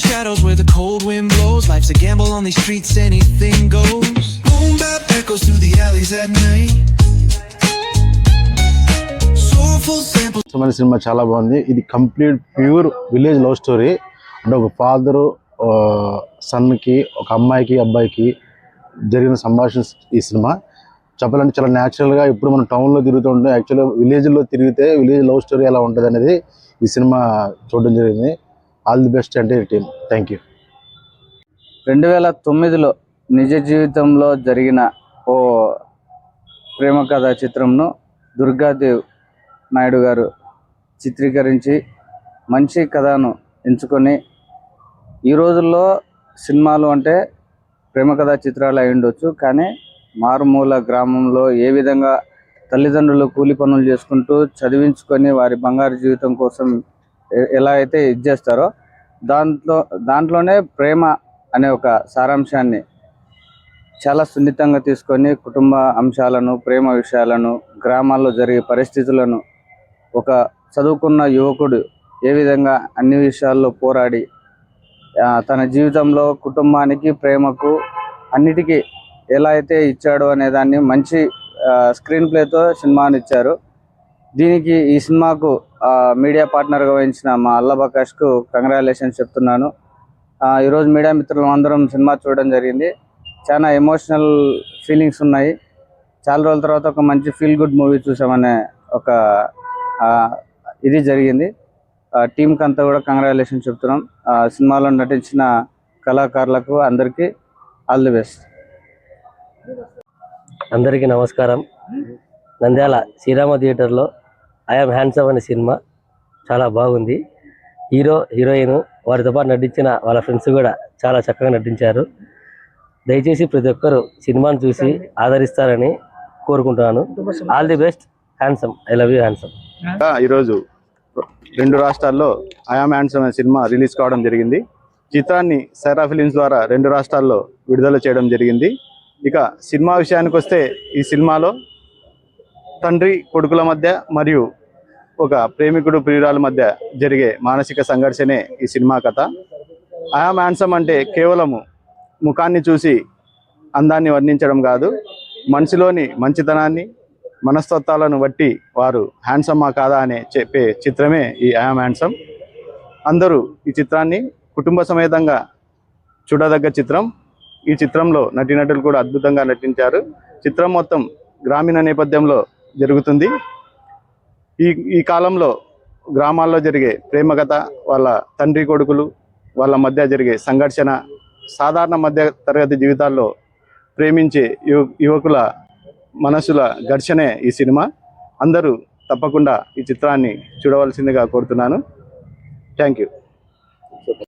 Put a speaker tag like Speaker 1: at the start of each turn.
Speaker 1: shadows where the cold wind blows. Life's a gamble on these streets, anything goes. Boom bap echoes through the alleys at night. Soulful samples.
Speaker 2: మన cinema చాలా బాగుంది. ఇది complete pure village love story. అంటే ఒక father సన్కి, ఒక అమ్మాయికి అబ్బాయికి జరిగిన సంభాషణ ఈ సినిమా. చెప్పాలంటే చాలా న్యాచురల్గా ఇప్పుడు మనం టౌన్లో తిరుగుతూ ఉంటాం. యాక్చువల్గా విలేజ్లో తిరిగితే విలేజ్ లవ్ స్టోరీ ఎలా ఉంటుంది అనేది ఈ సినిమా చూడడం జరిగింది. ఆల్ ది బెస్ట్ అంటే టీమ్. Thank you.
Speaker 3: 2009లో నిజ జీవితంలో జరిగిన ఓ ప్రేమ కథ చిత్రంను దుర్గాదేవ్ నాయుడు గారు చిత్రీకరించి మంచి కథను ఎంచుకొని, ఈ రోజుల్లో సినిమాలు అంటే ప్రేమ కథా చిత్రాలు అయి ఉండొచ్చు, కానీ మారుమూల గ్రామంలో ఏ విధంగా తల్లిదండ్రులు కూలి పనులు చేసుకుంటూ చదివించుకొని వారి బంగారు జీవితం కోసం ఎలా అయితే ఇది చేస్తారో దాంట్లోనే ప్రేమ అనే ఒక సారాంశాన్ని చాలా సున్నితంగా తీసుకొని కుటుంబ అంశాలను, ప్రేమ విషయాలను, గ్రామాల్లో జరిగే పరిస్థితులను ఒక చదువుకున్న యువకుడు ఏ విధంగా అన్ని విషయాల్లో పోరాడి తన జీవితంలో కుటుంబానికి, ప్రేమకు, అన్నిటికీ ఎలా అయితే ఇచ్చాడో అనే దాన్ని మంచి స్క్రీన్ ప్లేతో సినిమాని ఇచ్చారు. దీనికి ఈ సినిమాకు మీడియా పార్ట్నర్గా వహించిన మా అల్లాబకాష్కు కంగ్రాచులేషన్స్ చెప్తున్నాను. ఈరోజు మీడియా మిత్రులు అందరం సినిమా చూడడం జరిగింది. చాలా ఎమోషనల్ ఫీలింగ్స్ ఉన్నాయి. చాలా రోజుల తర్వాత ఒక మంచి ఫీల్ గుడ్ మూవీ చూసామనే ఒక ఇది జరిగింది. టీంకి అంతా కూడా కంగ్రాచులేషన్స్ చెప్తున్నాం. సినిమాలో నటించిన కళాకారులకు అందరికీ ఆల్ ది బెస్ట్.
Speaker 4: అందరికీ నమస్కారం. నంద్యాల శ్రీరామ థియేటర్లో ఐఎమ్ హ్యాండ్సమ్ అనే సినిమా చాలా బాగుంది. హీరో, హీరోయిన్, వారితో పాటు నటించిన వాళ్ళ ఫ్రెండ్స్ కూడా చాలా చక్కగా నటించారు. దయచేసి ప్రతి ఒక్కరూ సినిమాను చూసి ఆదరిస్తారని కోరుకుంటున్నాను. All the best. Handsome. I love you handsome.
Speaker 2: ఈరోజు 2 రాష్ట్రాల్లో ఐఎమ్ హ్యాండ్సమ్ అనే సినిమా రిలీజ్ కావడం జరిగింది. చిత్రాన్ని సైరా ఫిలిమ్స్ ద్వారా 2 రాష్ట్రాల్లో విడుదల చేయడం జరిగింది. ఇక సినిమా విషయానికి వస్తే ఈ సినిమాలో తండ్రి కొడుకుల మధ్య మరియు ఒక ప్రేమికుడు ప్రియురాల మధ్య జరిగే మానసిక సంఘర్షణే ఈ సినిమా కథ. ఐఎమ్ హ్యాండ్సమ్ అంటే కేవలము ముఖాన్ని చూసి అందాన్ని వర్ణించడం కాదు, మనిషిలోని మంచితనాన్ని, మనస్తత్వాలను బట్టి వారు హ్యాండ్సమ్మా కాదా అనే చెప్పే చిత్రమే ఈ ఐఎమ్ హ్యాండ్సమ్. అందరూ ఈ చిత్రాన్ని కుటుంబ సమేతంగా చూడదగ్గ చిత్రం. ఈ చిత్రంలో నటీనటులు కూడా అద్భుతంగా నటించారు. చిత్రం మొత్తం గ్రామీణ నేపథ్యంలో జరుగుతుంది. ఈ కాలంలో గ్రామాల్లో జరిగే ప్రేమ కథ, వాళ్ళ తండ్రి కొడుకులు వాళ్ళ మధ్య జరిగే సంఘర్షణ, సాధారణ మధ్య తరగతి జీవితాల్లో ప్రేమించే యువకుల మనసుల ఘర్షణే ఈ సినిమా. అందరూ తప్పకుండా ఈ చిత్రాన్ని చూడవలసిందిగా కోరుతున్నాను. Thank you.